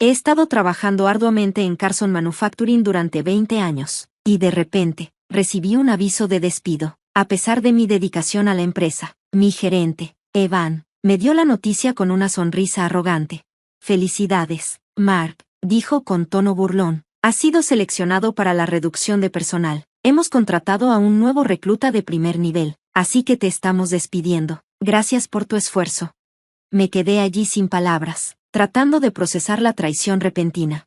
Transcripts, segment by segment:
He estado trabajando arduamente en Carson Manufacturing durante 20 años, y de repente, recibí un aviso de despido. A pesar de mi dedicación a la empresa, mi gerente, Evan, me dio la noticia con una sonrisa arrogante. Felicidades, Mark, dijo con tono burlón. Has sido seleccionado para la reducción de personal. Hemos contratado a un nuevo recluta de primer nivel, así que te estamos despidiendo. Gracias por tu esfuerzo. Me quedé allí sin palabras, tratando de procesar la traición repentina.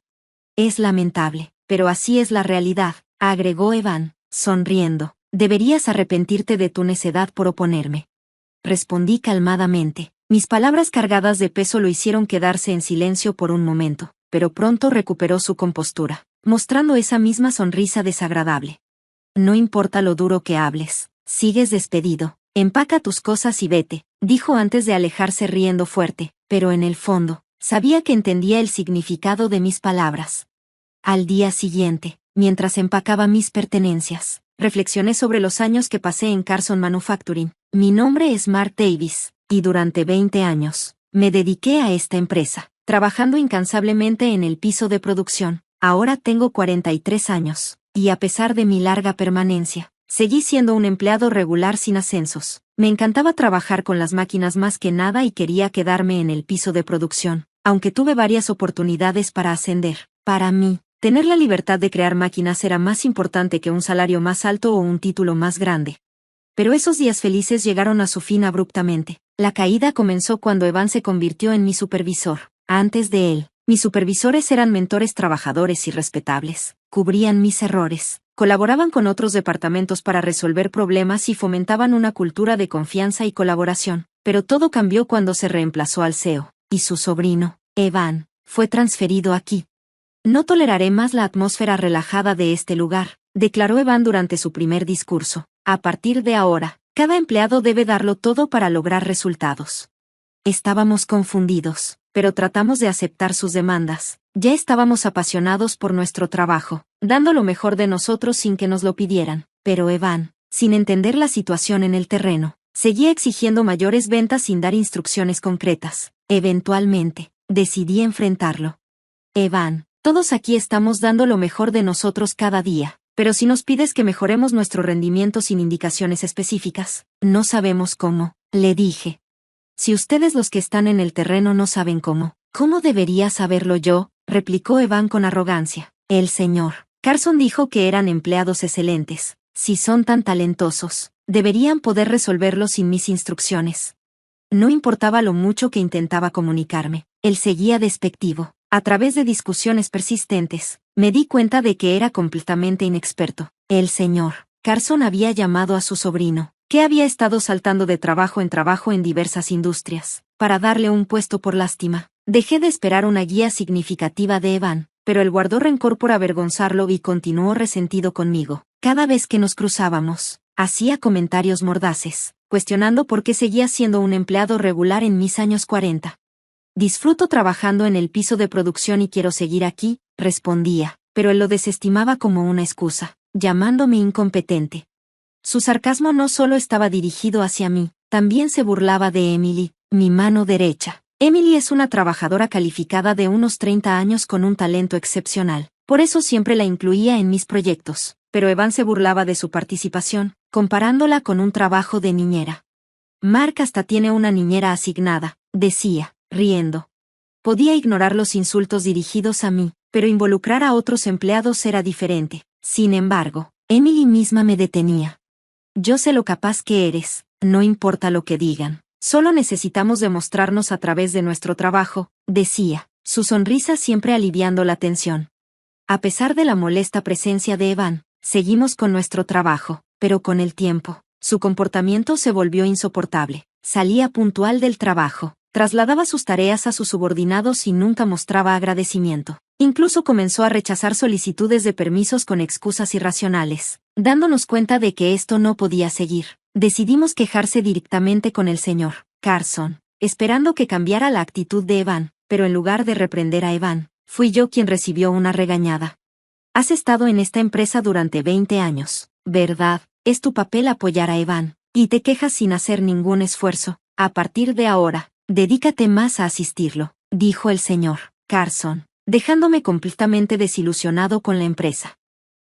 Es lamentable, pero así es la realidad, agregó Evan, sonriendo. Deberías arrepentirte de tu necedad por oponerme. Respondí calmadamente. Mis palabras cargadas de peso lo hicieron quedarse en silencio por un momento, pero pronto recuperó su compostura, mostrando esa misma sonrisa desagradable. No importa lo duro que hables, sigues despedido. Empaca tus cosas y vete, dijo antes de alejarse riendo fuerte, pero en el fondo, sabía que entendía el significado de mis palabras. Al día siguiente, mientras empacaba mis pertenencias, reflexioné sobre los años que pasé en Carson Manufacturing. Mi nombre es Mark Davis, y durante 20 años, me dediqué a esta empresa, trabajando incansablemente en el piso de producción. Ahora tengo 43 años, y a pesar de mi larga permanencia, seguí siendo un empleado regular sin ascensos. Me encantaba trabajar con las máquinas más que nada y quería quedarme en el piso de producción, aunque tuve varias oportunidades para ascender. Para mí, tener la libertad de crear máquinas era más importante que un salario más alto o un título más grande. Pero esos días felices llegaron a su fin abruptamente. La caída comenzó cuando Evan se convirtió en mi supervisor. Antes de él, mis supervisores eran mentores trabajadores y respetables, cubrían mis errores, colaboraban con otros departamentos para resolver problemas y fomentaban una cultura de confianza y colaboración. Pero todo cambió cuando se reemplazó al CEO, y su sobrino, Evan, fue transferido aquí. No toleraré más la atmósfera relajada de este lugar, declaró Evan durante su primer discurso. A partir de ahora, cada empleado debe darlo todo para lograr resultados. Estábamos confundidos, pero tratamos de aceptar sus demandas. Ya estábamos apasionados por nuestro trabajo, dando lo mejor de nosotros sin que nos lo pidieran. Pero Evan, sin entender la situación en el terreno, seguía exigiendo mayores ventas sin dar instrucciones concretas. Eventualmente, decidí enfrentarlo. Evan, todos aquí estamos dando lo mejor de nosotros cada día, pero si nos pides que mejoremos nuestro rendimiento sin indicaciones específicas, no sabemos cómo, le dije. Si ustedes los que están en el terreno no saben ¿cómo debería saberlo yo?, replicó Evan con arrogancia. El señor Carson dijo que eran empleados excelentes. Si son tan talentosos, deberían poder resolverlo sin mis instrucciones. No importaba lo mucho que intentaba comunicarme, él seguía despectivo. A través de discusiones persistentes, me di cuenta de que era completamente inexperto. El señor Carson había llamado a su sobrino, que había estado saltando de trabajo en diversas industrias, para darle un puesto por lástima. Dejé de esperar una guía significativa de Evan, pero él guardó rencor por avergonzarlo y continuó resentido conmigo. Cada vez que nos cruzábamos, hacía comentarios mordaces, cuestionando por qué seguía siendo un empleado regular en mis años 40. Disfruto trabajando en el piso de producción y quiero seguir aquí, respondía, pero él lo desestimaba como una excusa, llamándome incompetente. Su sarcasmo no solo estaba dirigido hacia mí, también se burlaba de Emily, mi mano derecha. Emily es una trabajadora calificada de unos 30 años con un talento excepcional, por eso siempre la incluía en mis proyectos, pero Evan se burlaba de su participación, comparándola con un trabajo de niñera. Mark hasta tiene una niñera asignada, decía, riendo. Podía ignorar los insultos dirigidos a mí, pero involucrar a otros empleados era diferente. Sin embargo, Emily misma me detenía. Yo sé lo capaz que eres, no importa lo que digan. Solo necesitamos demostrarnos a través de nuestro trabajo, decía, su sonrisa siempre aliviando la tensión. A pesar de la molesta presencia de Evan, seguimos con nuestro trabajo, pero con el tiempo, su comportamiento se volvió insoportable. Salía puntual del trabajo, trasladaba sus tareas a sus subordinados y nunca mostraba agradecimiento. Incluso comenzó a rechazar solicitudes de permisos con excusas irracionales. Dándonos cuenta de que esto no podía seguir, decidimos quejarse directamente con el señor Carson, esperando que cambiara la actitud de Evan, pero en lugar de reprender a Evan, fui yo quien recibió una regañada. Has estado en esta empresa durante 20 años, ¿verdad? Es tu papel apoyar a Evan, y te quejas sin hacer ningún esfuerzo. A partir de ahora, dedícate más a asistirlo, dijo el señor Carson. dejándome completamente desilusionado con la empresa.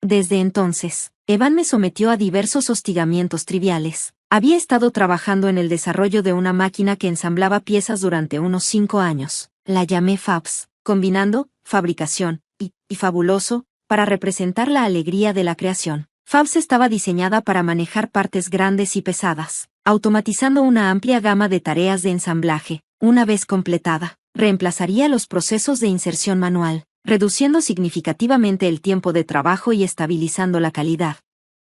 Desde entonces, Evan me sometió a diversos hostigamientos triviales. Había estado trabajando en el desarrollo de una máquina que ensamblaba piezas durante unos 5 años. La llamé Fabs, combinando fabricación y fabuloso para representar la alegría de la creación. Fabs estaba diseñada para manejar partes grandes y pesadas, automatizando una amplia gama de tareas de ensamblaje. Una vez completada, reemplazaría los procesos de inserción manual, reduciendo significativamente el tiempo de trabajo y estabilizando la calidad.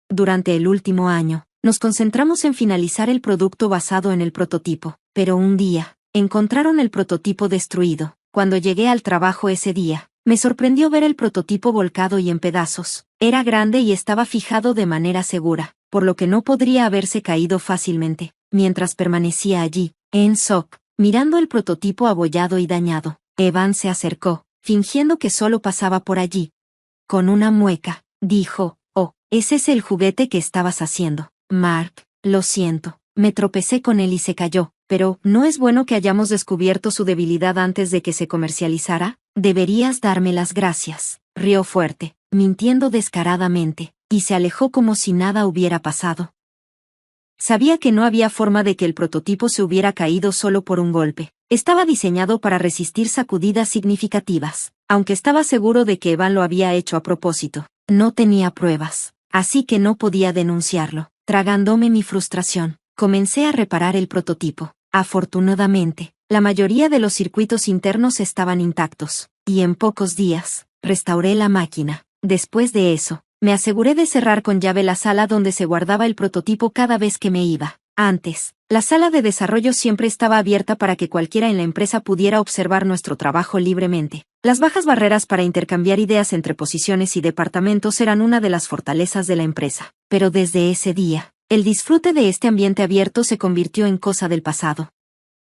Durante el último año, nos concentramos en finalizar el producto basado en el prototipo, pero un día, encontraron el prototipo destruido. Cuando llegué al trabajo ese día, me sorprendió ver el prototipo volcado y en pedazos. Era grande y estaba fijado de manera segura, por lo que no podría haberse caído fácilmente. Mientras permanecía allí, en shock, mirando el prototipo abollado y dañado, Evan se acercó, fingiendo que solo pasaba por allí. Con una mueca, dijo: «Oh, ese es el juguete que estabas haciendo, Mark, lo siento». Me tropecé con él y se cayó. «Pero, ¿no es bueno que hayamos descubierto su debilidad antes de que se comercializara? Deberías darme las gracias». Rió fuerte, mintiendo descaradamente, y se alejó como si nada hubiera pasado. Sabía que no había forma de que el prototipo se hubiera caído solo por un golpe. Estaba diseñado para resistir sacudidas significativas, aunque estaba seguro de que Evan lo había hecho a propósito. No tenía pruebas, así que no podía denunciarlo. Tragándome mi frustración, comencé a reparar el prototipo. Afortunadamente, la mayoría de los circuitos internos estaban intactos, y en pocos días, restauré la máquina. Después de eso, me aseguré de cerrar con llave la sala donde se guardaba el prototipo cada vez que me iba. Antes, la sala de desarrollo siempre estaba abierta para que cualquiera en la empresa pudiera observar nuestro trabajo libremente. Las bajas barreras para intercambiar ideas entre posiciones y departamentos eran una de las fortalezas de la empresa. Pero desde ese día, el disfrute de este ambiente abierto se convirtió en cosa del pasado.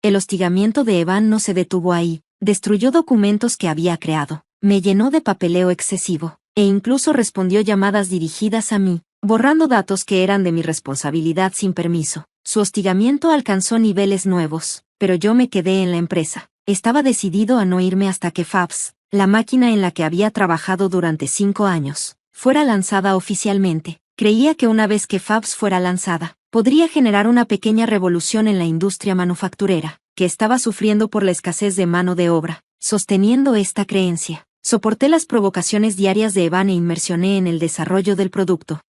El hostigamiento de Evan no se detuvo ahí. Destruyó documentos que había creado, me llenó de papeleo excesivo, e incluso respondió llamadas dirigidas a mí, borrando datos que eran de mi responsabilidad sin permiso. Su hostigamiento alcanzó niveles nuevos, pero yo me quedé en la empresa. Estaba decidido a no irme hasta que Fabs, la máquina en la que había trabajado durante 5 años, fuera lanzada oficialmente. Creía que una vez que Fabs fuera lanzada, podría generar una pequeña revolución en la industria manufacturera, que estaba sufriendo por la escasez de mano de obra. Sosteniendo esta creencia, soporté las provocaciones diarias de Evan e inmersioné en el desarrollo del producto.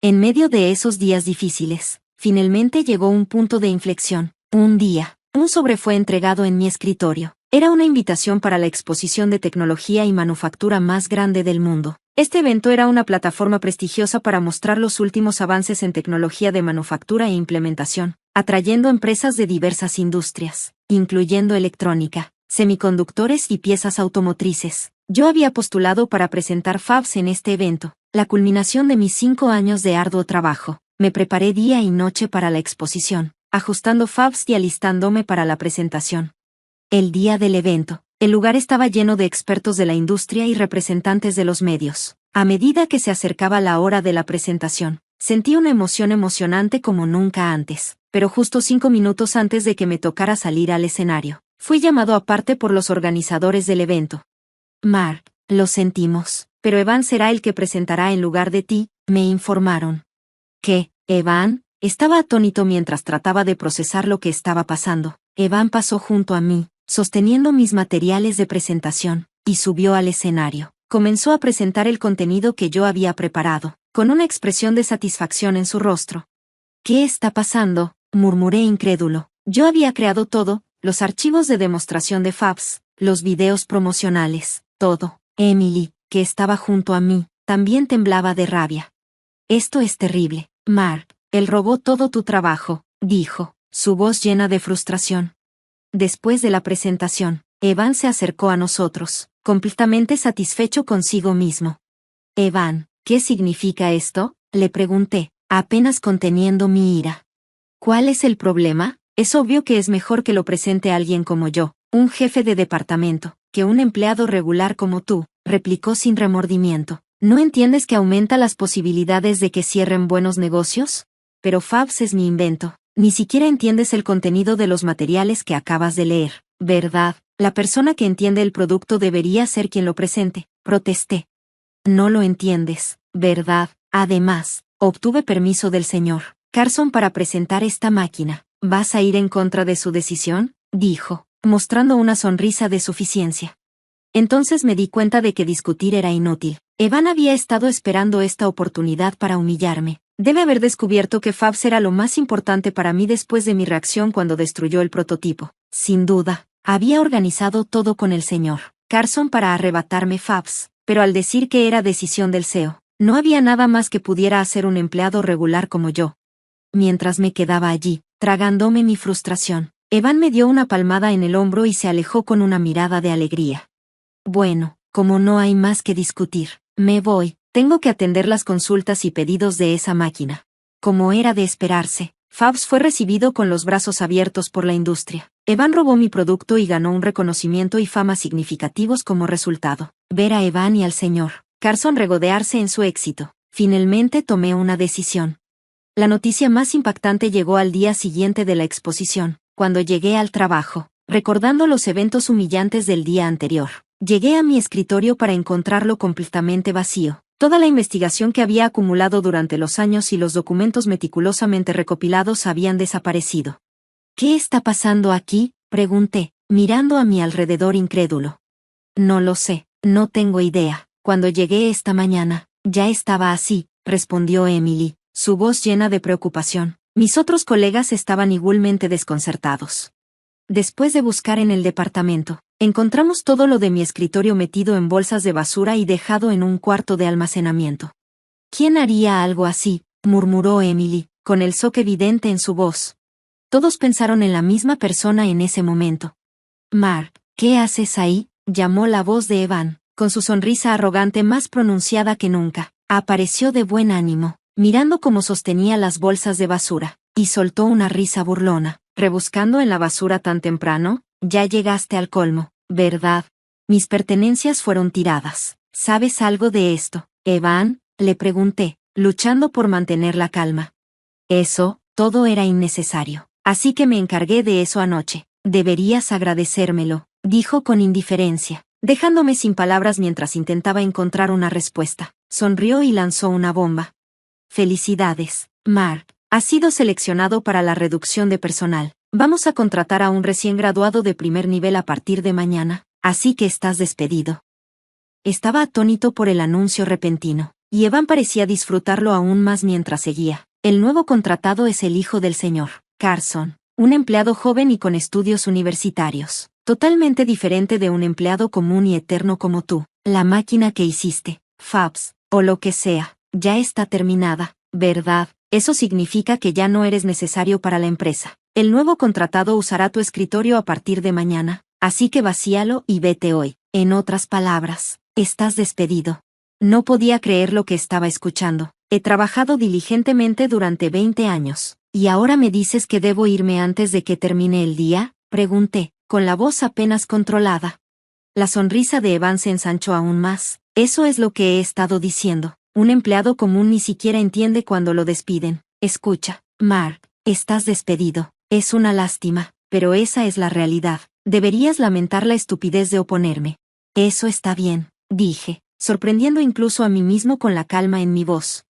En medio de esos días difíciles, finalmente llegó un punto de inflexión. Un día, un sobre fue entregado en mi escritorio. Era una invitación para la exposición de tecnología y manufactura más grande del mundo. Este evento era una plataforma prestigiosa para mostrar los últimos avances en tecnología de manufactura e implementación, atrayendo empresas de diversas industrias, incluyendo electrónica, semiconductores y piezas automotrices. Yo había postulado para presentar Fabs en este evento, la culminación de mis 5 años de arduo trabajo. Me preparé día y noche para la exposición, ajustando Fabs y alistándome para la presentación. El día del evento, el lugar estaba lleno de expertos de la industria y representantes de los medios. A medida que se acercaba la hora de la presentación, sentí una emoción emocionante como nunca antes, pero justo 5 minutos antes de que me tocara salir al escenario, fui llamado aparte por los organizadores del evento. «Mark, lo sentimos, pero Evan será el que presentará en lugar de ti», me informaron. «¿Qué, Evan?» Estaba atónito mientras trataba de procesar lo que estaba pasando. Evan pasó junto a mí, sosteniendo mis materiales de presentación, y subió al escenario. Comenzó a presentar el contenido que yo había preparado, con una expresión de satisfacción en su rostro. «¿Qué está pasando?», murmuré incrédulo. Yo había creado todo, los archivos de demostración de Fabs, los videos promocionales, todo. Emily, que estaba junto a mí, también temblaba de rabia. «Esto es terrible, Mark, él robó todo tu trabajo», dijo, su voz llena de frustración. Después de la presentación, Evan se acercó a nosotros, completamente satisfecho consigo mismo. «Evan, ¿qué significa esto?», le pregunté, apenas conteniendo mi ira. «¿Cuál es el problema? Es obvio que es mejor que lo presente alguien como yo, un jefe de departamento, que un empleado regular como tú», replicó sin remordimiento. «¿No entiendes que aumenta las posibilidades de que cierren buenos negocios? Pero Fabs es mi invento. Ni siquiera entiendes el contenido de los materiales que acabas de leer, ¿verdad?». La persona que entiende el producto debería ser quien lo presente, protesté. No lo entiendes, ¿verdad? Además, obtuve permiso del señor Carson para presentar esta máquina. ¿Vas a ir en contra de su decisión?, dijo, mostrando una sonrisa de suficiencia. Entonces me di cuenta de que discutir era inútil. Evan había estado esperando esta oportunidad para humillarme. Debe haber descubierto que Fabs era lo más importante para mí después de mi reacción cuando destruyó el prototipo. Sin duda, había organizado todo con el señor Carson para arrebatarme Fabs, pero al decir que era decisión del CEO, no había nada más que pudiera hacer un empleado regular como yo. Mientras me quedaba allí, tragándome mi frustración, Evan me dio una palmada en el hombro y se alejó con una mirada de alegría. Bueno, como no hay más que discutir, me voy, tengo que atender las consultas y pedidos de esa máquina. Como era de esperarse, Fabs fue recibido con los brazos abiertos por la industria. Evan robó mi producto y ganó un reconocimiento y fama significativos como resultado. Ver a Evan y al señor Carson regodearse en su éxito. Finalmente tomé una decisión. La noticia más impactante llegó al día siguiente de la exposición, cuando llegué al trabajo, recordando los eventos humillantes del día anterior. Llegué a mi escritorio para encontrarlo completamente vacío. Toda la investigación que había acumulado durante los años y los documentos meticulosamente recopilados habían desaparecido. ¿Qué está pasando aquí?, pregunté, mirando a mi alrededor incrédulo. No lo sé, no tengo idea. Cuando llegué esta mañana, ya estaba así, respondió Emily, su voz llena de preocupación. Mis otros colegas estaban igualmente desconcertados. Después de buscar en el departamento, encontramos todo lo de mi escritorio metido en bolsas de basura y dejado en un cuarto de almacenamiento. ¿Quién haría algo así?, murmuró Emily, con el shock evidente en su voz. Todos pensaron en la misma persona en ese momento. Mark, ¿qué haces ahí?, llamó la voz de Evan, con su sonrisa arrogante más pronunciada que nunca. Apareció de buen ánimo, mirando cómo sostenía las bolsas de basura, y soltó una risa burlona. ¿Rebuscando en la basura tan temprano? Ya llegaste al colmo, ¿verdad? Mis pertenencias fueron tiradas. ¿Sabes algo de esto, Evan?, le pregunté, luchando por mantener la calma. Eso, todo era innecesario. Así que me encargué de eso anoche. Deberías agradecérmelo, dijo con indiferencia, dejándome sin palabras mientras intentaba encontrar una respuesta. Sonrió y lanzó una bomba. Felicidades, Mark. Has sido seleccionado para la reducción de personal. Vamos a contratar a un recién graduado de primer nivel a partir de mañana, así que estás despedido. Estaba atónito por el anuncio repentino, y Evan parecía disfrutarlo aún más mientras seguía. El nuevo contratado es el hijo del señor Carson, un empleado joven y con estudios universitarios, totalmente diferente de un empleado común y eterno como tú. La máquina que hiciste, Fabs, o lo que sea, ya está terminada, ¿verdad? Eso significa que ya no eres necesario para la empresa. El nuevo contratado usará tu escritorio a partir de mañana, así que vacíalo y vete hoy. En otras palabras, estás despedido. No podía creer lo que estaba escuchando. He trabajado diligentemente durante 20 años. ¿Y ahora me dices que debo irme antes de que termine el día?, pregunté, con la voz apenas controlada. La sonrisa de Evan se ensanchó aún más. Eso es lo que he estado diciendo. Un empleado común ni siquiera entiende cuando lo despiden. Escucha, Mark, estás despedido. Es una lástima, pero esa es la realidad. Deberías lamentar la estupidez de oponerme. Eso está bien, dije, sorprendiendo incluso a mí mismo con la calma en mi voz.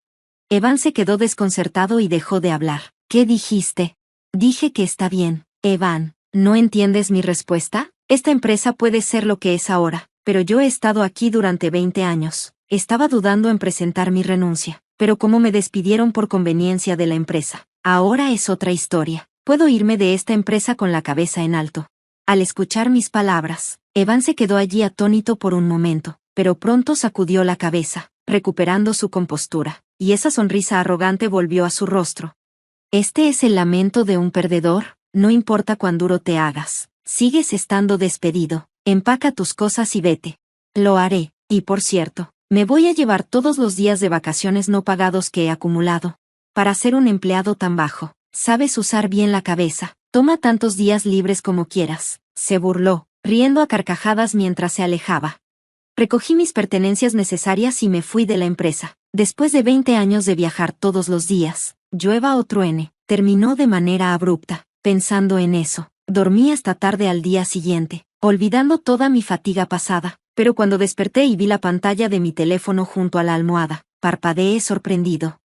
Evan se quedó desconcertado y dejó de hablar. ¿Qué dijiste? Dije que está bien, Evan. ¿No entiendes mi respuesta? Esta empresa puede ser lo que es ahora, pero yo he estado aquí durante 20 años. Estaba dudando en presentar mi renuncia, pero como me despidieron por conveniencia de la empresa, ahora es otra historia. Puedo irme de esta empresa con la cabeza en alto. Al escuchar mis palabras, Evan se quedó allí atónito por un momento, pero pronto sacudió la cabeza, recuperando su compostura, y esa sonrisa arrogante volvió a su rostro. Este es el lamento de un perdedor, no importa cuán duro te hagas, sigues estando despedido, empaca tus cosas y vete. Lo haré, y por cierto, me voy a llevar todos los días de vacaciones no pagados que he acumulado. Para ser un empleado tan bajo, sabes usar bien la cabeza, toma tantos días libres como quieras, se burló, riendo a carcajadas mientras se alejaba. Recogí mis pertenencias necesarias y me fui de la empresa. Después de 20 años de viajar todos los días, llueva o truene, terminó de manera abrupta. Pensando en eso, dormí hasta tarde al día siguiente. olvidando toda mi fatiga pasada, pero cuando desperté y vi la pantalla de mi teléfono junto a la almohada, parpadeé sorprendido.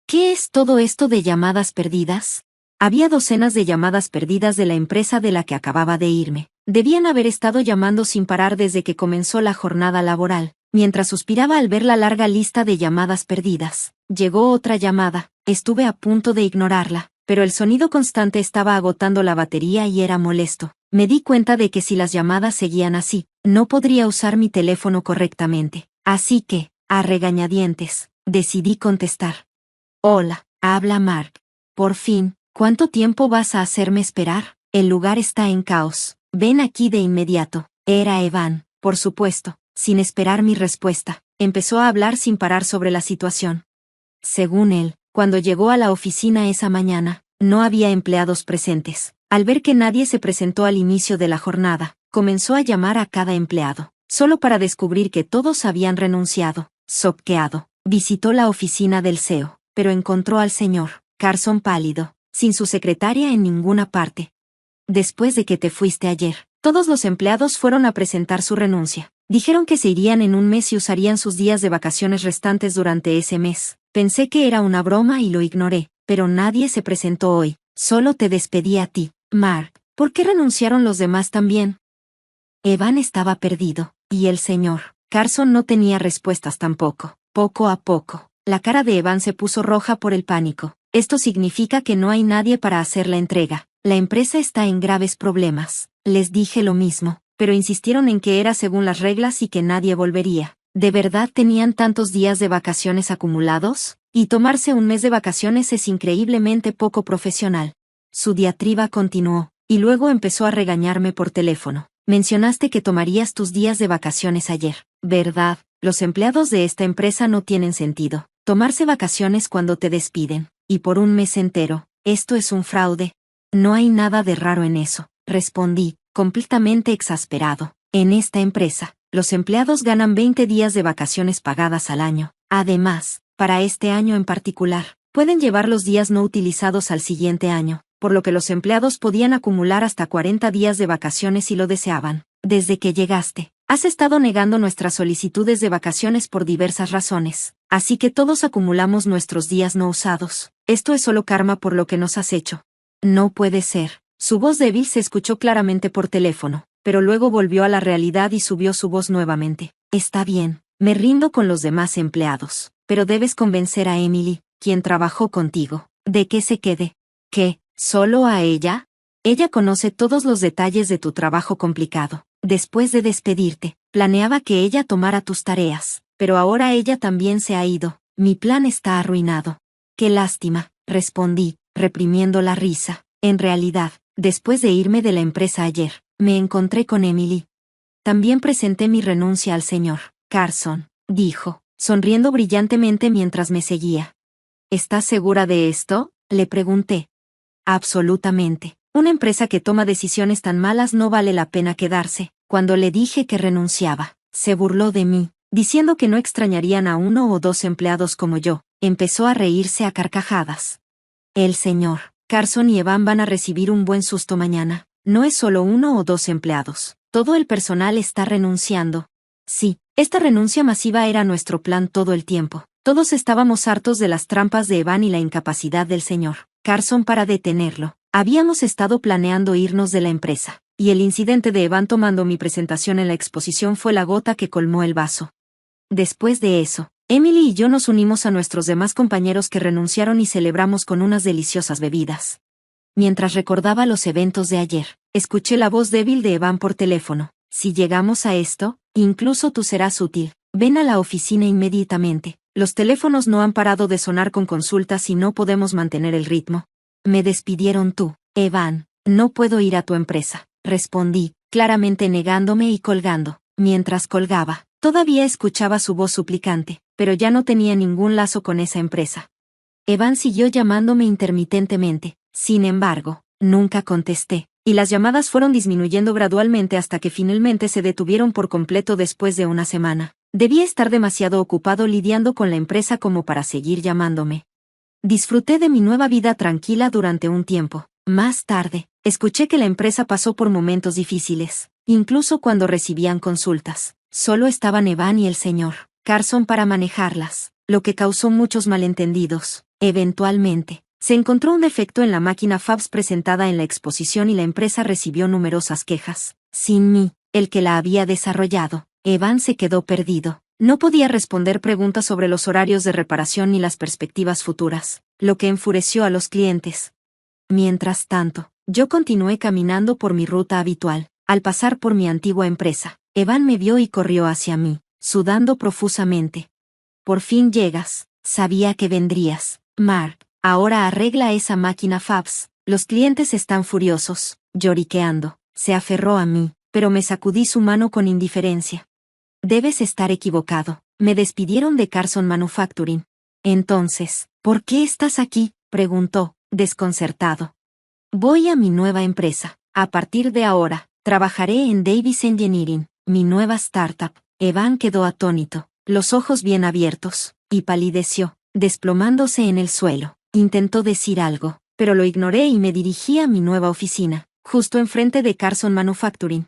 ¿Qué es todo esto de llamadas perdidas? Había docenas de llamadas perdidas de la empresa de la que acababa de irme. Debían haber estado llamando sin parar desde que comenzó la jornada laboral. Mientras suspiraba al ver la larga lista de llamadas perdidas, llegó otra llamada. Estuve a punto de ignorarla, pero el sonido constante estaba agotando la batería y era molesto. Me di cuenta de que si las llamadas seguían así, no podría usar mi teléfono correctamente. Así que, a regañadientes, decidí contestar. Hola, habla Mark. Por fin, ¿cuánto tiempo vas a hacerme esperar? El lugar está en caos. Ven aquí de inmediato. Era Evan, por supuesto. Sin esperar mi respuesta, empezó a hablar sin parar sobre la situación. Según él, cuando llegó a la oficina esa mañana, no había empleados presentes. Al ver que nadie se presentó al inicio de la jornada, comenzó a llamar a cada empleado, solo para descubrir que todos habían renunciado. Choqueado, visitó la oficina del CEO, pero encontró al señor Carson pálido, sin su secretaria en ninguna parte. Después de que te fuiste ayer, todos los empleados fueron a presentar su renuncia. Dijeron que se irían en un mes y usarían sus días de vacaciones restantes durante ese mes. Pensé que era una broma y lo ignoré, pero nadie se presentó hoy. Solo te despedí a ti, Mark. ¿Por qué renunciaron los demás también? Evan estaba perdido, y el señor Carson no tenía respuestas tampoco. Poco a poco, la cara de Evan se puso roja por el pánico. Esto significa que no hay nadie para hacer la entrega. La empresa está en graves problemas. Les dije lo mismo, pero insistieron en que era según las reglas y que nadie volvería. ¿De verdad tenían tantos días de vacaciones acumulados? Y tomarse un mes de vacaciones es increíblemente poco profesional. Su diatriba continuó, y luego empezó a regañarme por teléfono. Mencionaste que tomarías tus días de vacaciones ayer, ¿verdad? Los empleados de esta empresa no tienen sentido. Tomarse vacaciones cuando te despiden, y por un mes entero, esto es un fraude. No hay nada de raro en eso, respondí, completamente exasperado. En esta empresa, los empleados ganan 20 días de vacaciones pagadas al año. Además, para este año en particular, pueden llevar los días no utilizados al siguiente año, por lo que los empleados podían acumular hasta 40 días de vacaciones si lo deseaban. Desde que llegaste, has estado negando nuestras solicitudes de vacaciones por diversas razones, así que todos acumulamos nuestros días no usados. Esto es solo karma por lo que nos has hecho. No puede ser. Su voz débil se escuchó claramente por teléfono, pero luego volvió a la realidad y subió su voz nuevamente. Está bien, me rindo con los demás empleados, pero debes convencer a Emily, quien trabajó contigo, de que se quede. ¿Qué? ¿Solo a ella? Ella conoce todos los detalles de tu trabajo complicado. Después de despedirte, planeaba que ella tomara tus tareas, pero ahora ella también se ha ido. Mi plan está arruinado. Qué lástima, respondí, reprimiendo la risa. En realidad, después de irme de la empresa ayer, me encontré con Emily. También presenté mi renuncia al señor Carson, dijo, sonriendo brillantemente mientras me seguía. ¿Estás segura de esto? Le pregunté. Absolutamente. Una empresa que toma decisiones tan malas no vale la pena quedarse. Cuando le dije que renunciaba, se burló de mí, diciendo que no extrañarían a 1 o 2 empleados como yo. Empezó a reírse a carcajadas. El señor Carson y Evan van a recibir un buen susto mañana. No es solo 1 o 2 empleados. Todo el personal está renunciando. Sí, esta renuncia masiva era nuestro plan todo el tiempo. Todos estábamos hartos de las trampas de Evan y la incapacidad del señor Carson para detenerlo. Habíamos estado planeando irnos de la empresa, y el incidente de Evan tomando mi presentación en la exposición fue la gota que colmó el vaso. Después de eso, Emily y yo nos unimos a nuestros demás compañeros que renunciaron y celebramos con unas deliciosas bebidas. Mientras recordaba los eventos de ayer, escuché la voz débil de Evan por teléfono. Si llegamos a esto, incluso tú serás útil. Ven a la oficina inmediatamente. Los teléfonos no han parado de sonar con consultas y no podemos mantener el ritmo. Me despidieron tú, Evan. No puedo ir a tu empresa, respondí, claramente negándome y colgando. Mientras colgaba, todavía escuchaba su voz suplicante, pero ya no tenía ningún lazo con esa empresa. Evan siguió llamándome intermitentemente. Sin embargo, nunca contesté, y las llamadas fueron disminuyendo gradualmente hasta que finalmente se detuvieron por completo después de una semana. Debía estar demasiado ocupado lidiando con la empresa como para seguir llamándome. Disfruté de mi nueva vida tranquila durante un tiempo. Más tarde, escuché que la empresa pasó por momentos difíciles, incluso cuando recibían consultas. Solo estaban Evan y el señor Carson para manejarlas, lo que causó muchos malentendidos. Eventualmente, se encontró un defecto en la máquina fax presentada en la exposición y la empresa recibió numerosas quejas. Sin mí, el que la había desarrollado, Evan se quedó perdido. No podía responder preguntas sobre los horarios de reparación ni las perspectivas futuras, lo que enfureció a los clientes. Mientras tanto, yo continué caminando por mi ruta habitual. Al pasar por mi antigua empresa, Evan me vio y corrió hacia mí, sudando profusamente. Por fin llegas, sabía que vendrías, Mark. Ahora arregla esa máquina fax. Los clientes están furiosos. Lloriqueando, se aferró a mí, pero me sacudí su mano con indiferencia. Debes estar equivocado. Me despidieron de Carson Manufacturing. Entonces, ¿por qué estás aquí?, preguntó, desconcertado. Voy a mi nueva empresa. A partir de ahora, trabajaré en Davis Engineering, mi nueva startup. Evan quedó atónito, los ojos bien abiertos, y palideció, desplomándose en el suelo. Intentó decir algo, pero lo ignoré y me dirigí a mi nueva oficina, justo enfrente de Carson Manufacturing.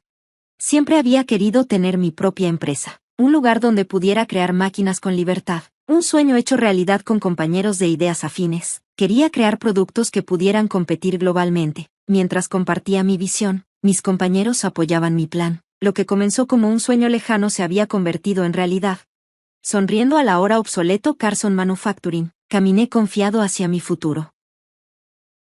Siempre había querido tener mi propia empresa, un lugar donde pudiera crear máquinas con libertad, un sueño hecho realidad con compañeros de ideas afines. Quería crear productos que pudieran competir globalmente. Mientras compartía mi visión, mis compañeros apoyaban mi plan. Lo que comenzó como un sueño lejano se había convertido en realidad. Sonriendo al ahora obsoleto Carson Manufacturing, caminé confiado hacia mi futuro.